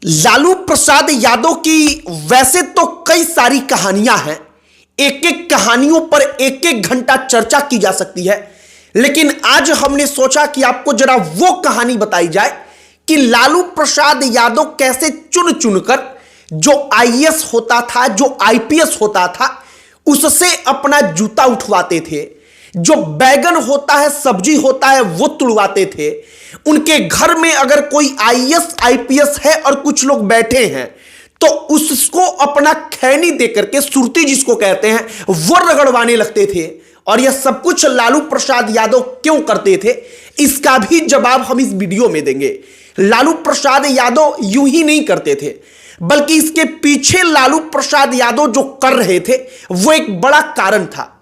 लालू प्रसाद यादव की वैसे तो कई सारी कहानियां हैं। एक एक कहानियों पर एक एक घंटा चर्चा की जा सकती है, लेकिन आज हमने सोचा कि आपको जरा वो कहानी बताई जाए कि लालू प्रसाद यादव कैसे चुन चुनकर जो आईएएस होता था, जो आईपीएस होता था, उससे अपना जूता उठवाते थे। जो बैगन होता है, सब्जी होता है, वो तुड़वाते थे। उनके घर में अगर कोई आईएएस आईपीएस है और कुछ लोग बैठे हैं तो उसको अपना खैनी देकर के, सुरती जिसको कहते हैं, वो रगड़वाने लगते थे। और यह सब कुछ लालू प्रसाद यादव क्यों करते थे, इसका भी जवाब हम इस वीडियो में देंगे। लालू प्रसाद यादव यूं ही नहीं करते थे, बल्कि इसके पीछे लालू प्रसाद यादव जो कर रहे थे वो एक बड़ा कारण था।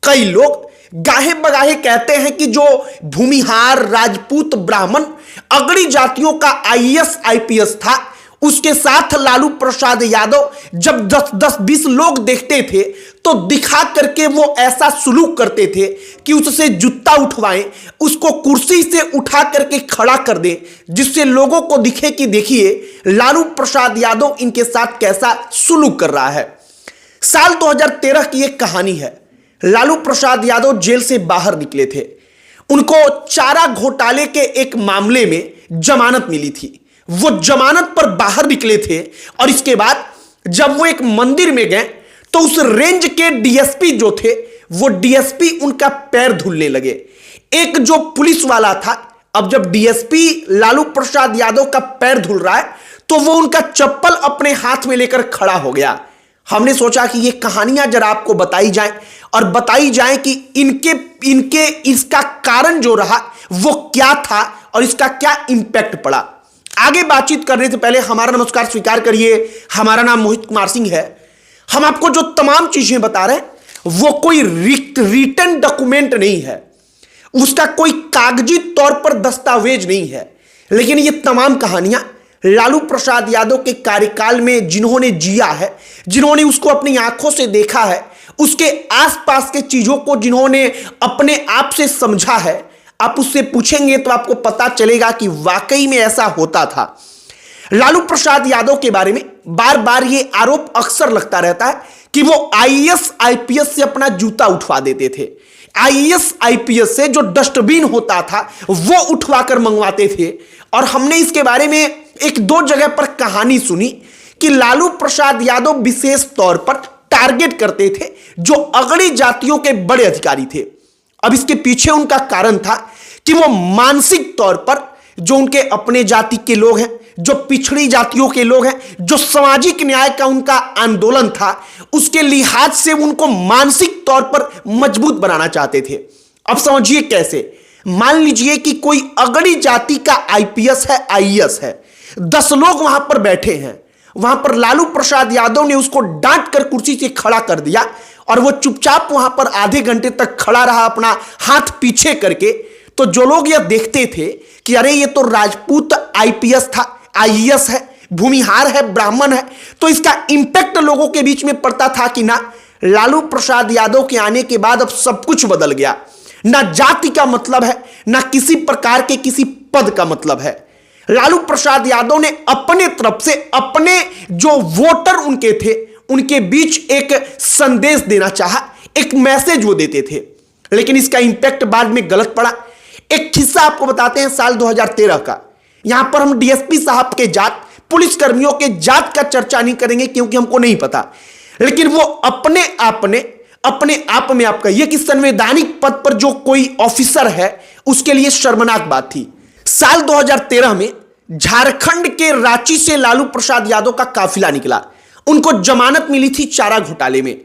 कई लोग गाहे बगाहे कहते हैं कि जो भूमिहार, राजपूत, ब्राह्मण, अगड़ी जातियों का आईएएस आईपीएस था, उसके साथ लालू प्रसाद यादव जब 10-20 लोग देखते थे तो दिखा करके वो ऐसा सुलूक करते थे कि उससे जूता उठवाएं, उसको कुर्सी से उठा करके खड़ा कर दें, जिससे लोगों को दिखे कि देखिए लालू प्रसाद यादव इनके साथ कैसा सुलूक कर रहा है। साल 2013 की एक कहानी है। लालू प्रसाद यादव जेल से बाहर निकले थे। उनको चारा घोटाले के एक मामले में जमानत मिली थी। वो जमानत पर बाहर निकले थे और इसके बाद जब वो एक मंदिर में गए तो उस रेंज के डीएसपी जो थे, वो डीएसपी उनका पैर धुलने लगे। एक जो पुलिस वाला था, अब जब डीएसपी लालू प्रसाद यादव का पैर धुल रहा है तो वो उनका चप्पल अपने हाथ में लेकर खड़ा हो गया। हमने सोचा कि ये कहानियां जरा आपको बताई जाएं और बताई जाए कि इनके इसका कारण जो रहा वो क्या था और इसका क्या इंपैक्ट पड़ा। आगे बातचीत करने से पहले हमारा नमस्कार स्वीकार करिए। हमारा नाम मोहित कुमार सिंह है। हम आपको जो तमाम चीजें बता रहे हैं वो कोई रिटन डॉक्यूमेंट नहीं है, उसका कोई कागजी तौर पर दस्तावेज नहीं है, लेकिन ये तमाम कहानियां लालू प्रसाद यादव के कार्यकाल में जिन्होंने जिया है, जिन्होंने उसको अपनी आंखों से देखा है, उसके आसपास के चीजों को जिन्होंने अपने आप से समझा है, आप उससे पूछेंगे तो आपको पता चलेगा कि वाकई में ऐसा होता था। लालू प्रसाद यादव के बारे में बार बार ये आरोप अक्सर लगता रहता है कि वो आईएएस आईपीएस से अपना जूता उठवा देते थे। आईएएस आईपीएस से जो डस्टबिन होता था वो उठवाकर मंगवाते थे। और हमने इसके बारे में एक दो जगह पर कहानी सुनी कि लालू प्रसाद यादव विशेष तौर पर टारगेट करते थे जो अगड़ी जातियों के बड़े अधिकारी थे। अब इसके पीछे उनका कारण था कि वो मानसिक तौर पर जो उनके अपने जाति के लोग हैं, जो पिछड़ी जातियों के लोग हैं, जो सामाजिक न्याय का उनका आंदोलन था, उसके लिहाज से उनको मानसिक तौर पर मजबूत बनाना चाहते थे। अब समझिए कैसे। मान लीजिए कि कोई अगड़ी जाति का आईपीएस है, आईएएस है, 10 लोग वहां पर बैठे हैं। वहां पर लालू प्रसाद यादव ने उसको डांट कर कुर्सी से खड़ा कर दिया और वो चुपचाप वहां पर आधे घंटे तक खड़ा रहा, अपना हाथ पीछे करके। तो जो लोग यह देखते थे कि अरे ये तो राजपूत आईपीएस था, आईएएस है, भूमिहार है, ब्राह्मण है, तो इसका इंपैक्ट लोगों के बीच में पड़ता था कि ना, लालू प्रसाद यादव के आने के बाद अब सब कुछ बदल गया। ना जाति का मतलब है, ना किसी प्रकार के किसी पद का मतलब है। लालू प्रसाद यादव ने अपने तरफ से अपने जो वोटर उनके थे उनके बीच एक संदेश देना चाहा, एक मैसेज वो देते थे, लेकिन इसका इंपैक्ट बाद में गलत पड़ा। एक किस्सा आपको बताते हैं साल 2013 का। यहां पर हम डीएसपी साहब के जात, पुलिस कर्मियों के जात का चर्चा नहीं करेंगे क्योंकि हमको नहीं पता, लेकिन वो अपने आप में आप कहिए कि संवैधानिक पद पर जो कोई ऑफिसर है उसके लिए शर्मनाक बात थी। साल 2013 में झारखंड के रांची से लालू प्रसाद यादव का काफिला निकला। उनको जमानत मिली थी चारा घोटाले में।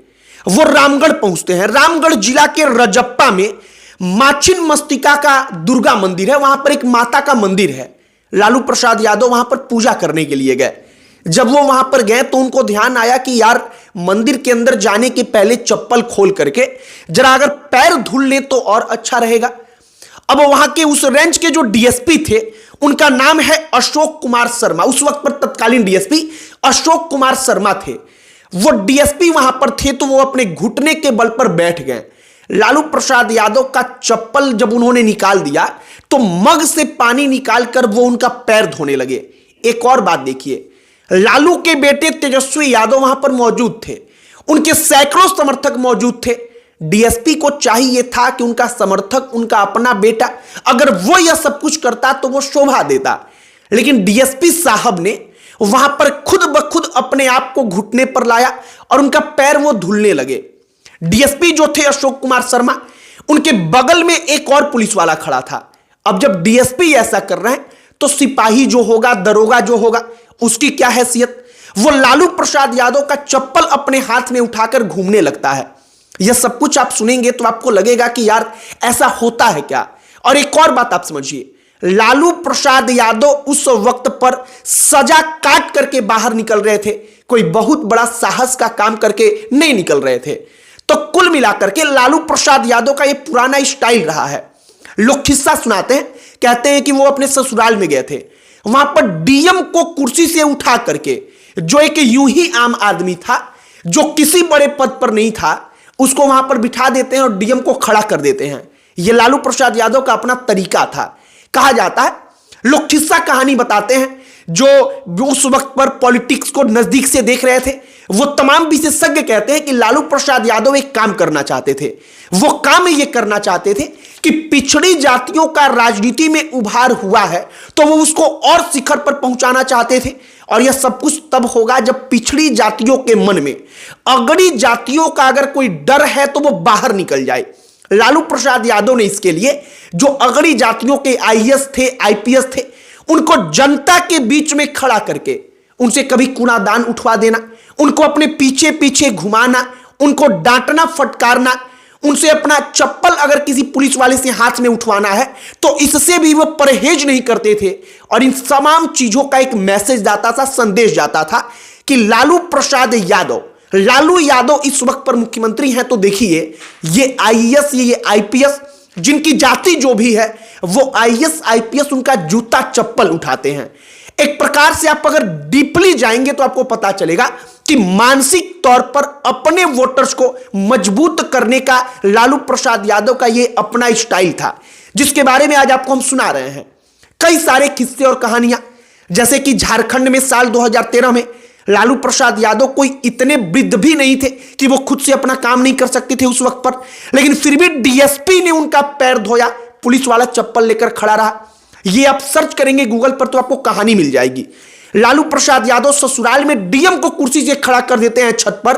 वो रामगढ़ पहुंचते हैं। रामगढ़ जिला के रजप्पा में माचिन मस्तिका का दुर्गा मंदिर है, वहां पर एक माता का मंदिर है। लालू प्रसाद यादव वहां पर पूजा करने के लिए गए। जब वो वहां पर गए तो उनको ध्यान आया कि यार, मंदिर के अंदर जाने के पहले चप्पल खोल करके जरा अगर पैर धुल ले तो और अच्छा रहेगा। अब वहां के उस रेंज के जो डीएसपी थे उनका नाम है अशोक कुमार शर्मा। उस वक्त पर तत्कालीन डीएसपी अशोक कुमार शर्मा थे। वो डीएसपी वहां पर थे तो वो अपने घुटने के बल पर बैठ गए। लालू प्रसाद यादव का चप्पल जब उन्होंने निकाल दिया तो मग से पानी निकालकर वो उनका पैर धोने लगे। एक और बात देखिए, लालू के बेटे तेजस्वी यादव वहां पर मौजूद थे, उनके सैकड़ों समर्थक मौजूद थे। डीएसपी को चाहिए था कि उनका समर्थक, उनका अपना बेटा, अगर वो यह सब कुछ करता तो वो शोभा देता, लेकिन डीएसपी साहब ने वहां पर खुद ब खुद अपने आप को घुटने पर लाया और उनका पैर वो धुलने लगे। डीएसपी जो थे अशोक कुमार शर्मा, उनके बगल में एक और पुलिस वाला खड़ा था। अब जब डीएसपी ऐसा कर रहे हैं तो सिपाही जो होगा, दरोगा जो होगा, उसकी क्या हैसियत? वो लालू प्रसाद यादव का चप्पल अपने हाथ में उठाकर घूमने लगता है। यह सब कुछ आप सुनेंगे तो आपको लगेगा कि यार ऐसा होता है क्या। और एक और बात आप समझिए, लालू प्रसाद यादव उस वक्त पर सजा काट करके बाहर निकल रहे थे, कोई बहुत बड़ा साहस का काम करके नहीं निकल रहे थे। तो कुल मिलाकर के लालू प्रसाद यादव का यह पुराना स्टाइल रहा है। लोग किस्सा सुनाते हैं, कहते हैं कि वो अपने ससुराल में गए थे, वहां पर डीएम को कुर्सी से उठा करके, जो एक यूं ही आम आदमी था, जो किसी बड़े पद पर नहीं था, उसको वहां पर बिठा देते हैं और डीएम को खड़ा कर देते हैं। यह लालू प्रसाद यादव का अपना तरीका था। कहा जाता है, लोग किस्सा कहानी बताते हैं, जो उस वक्त पर पॉलिटिक्स को नजदीक से देख रहे थे, वो तमाम विशेषज्ञ कहते हैं कि लालू प्रसाद यादव एक काम करना चाहते थे। वो काम ये करना चाहते थे कि पिछड़ी जातियों का राजनीति में उभार हुआ है तो वो उसको और शिखर पर पहुंचाना चाहते थे। और यह सब कुछ तब होगा जब पिछड़ी जातियों के मन में अगड़ी जातियों का अगर कोई डर है तो वो बाहर निकल जाए। लालू प्रसाद यादव ने इसके लिए जो अगड़ी जातियों के आईएएस थे, आईपीएस थे, उनको जनता के बीच में खड़ा करके उनसे कभी कूड़ादान उठवा देना, उनको अपने पीछे पीछे घुमाना, उनको डांटना, फटकारना, उनसे अपना चप्पल अगर किसी पुलिस वाले से हाथ में उठवाना है तो इससे भी वो परहेज नहीं करते थे। और इन तमाम चीजों का एक मैसेज जाता था, संदेश जाता था कि लालू प्रसाद यादव, लालू यादव इस वक्त पर मुख्यमंत्री हैं तो देखिए ये आईएएस, ये आईपीएस, जिनकी जाति जो भी है वो आईएएस आईपीएस उनका जूता चप्पल उठाते हैं। एक प्रकार से आप अगर डीपली जाएंगे तो आपको पता चलेगा कि मानसिक तौर पर अपने वोटर्स को मजबूत करने का लालू प्रसाद यादव का ये अपना स्टाइल था, जिसके बारे में आज आपको हम सुना रहे हैं। कई सारे किस्से और कहानियां, जैसे कि झारखंड में साल 2013 में लालू प्रसाद यादव कोई इतने वृद्ध भी नहीं थे कि वो खुद से अपना काम नहीं कर सकते थे उस वक्त पर, लेकिन फिर भी डीएसपी ने उनका पैर धोया, पुलिस वाला चप्पल लेकर खड़ा रहा। ये आप सर्च करेंगे गूगल पर तो आपको कहानी मिल जाएगी। लालू प्रसाद यादव ससुराल में डीएम को कुर्सी से खड़ा कर देते हैं छत पर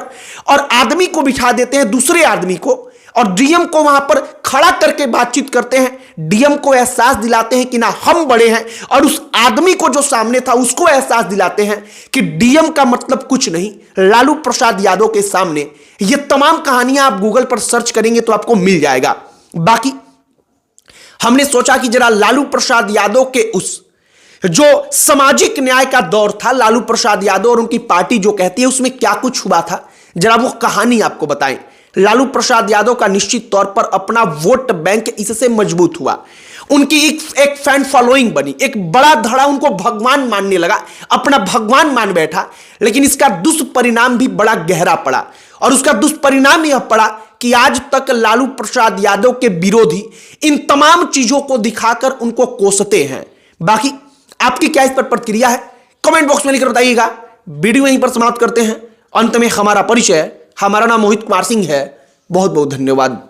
और आदमी को बिठा देते हैं, दूसरे आदमी को, और डीएम को वहां पर खड़ा करके बातचीत करते हैं। डीएम को एहसास दिलाते हैं कि ना हम बड़े हैं, और उस आदमी को जो सामने था उसको एहसास दिलाते हैं कि डीएम का मतलब कुछ नहीं। लालू प्रसाद यादव के सामने ये तमाम कहानियां आप गूगल पर सर्च करेंगे तो आपको मिल जाएगा। बाकी हमने सोचा कि जरा लालू प्रसाद यादव के उस जो सामाजिक न्याय का दौर था, लालू प्रसाद यादव और उनकी पार्टी जो कहती है उसमें क्या कुछ हुआ था, जरा वो कहानी आपको बताएं। लालू प्रसाद यादव का निश्चित तौर पर अपना वोट बैंक इससे मजबूत हुआ, उनकी एक फैन फॉलोइंग बनी, एक बड़ा धड़ा उनको भगवान मानने लगा, अपना भगवान मान बैठा। लेकिन इसका दुष्परिणाम भी बड़ा गहरा पड़ा, और उसका दुष्परिणाम यह पड़ा कि आज तक लालू प्रसाद यादव के विरोधी इन तमाम चीजों को दिखाकर उनको कोसते हैं। बाकी आपकी क्या इस पर प्रतिक्रिया है, कमेंट बॉक्स में लिखकर बताइएगा। वीडियो यहीं पर समाप्त करते हैं। अंत में हमारा परिचय, हमारा नाम मोहित कुमार सिंह है। बहुत बहुत धन्यवाद।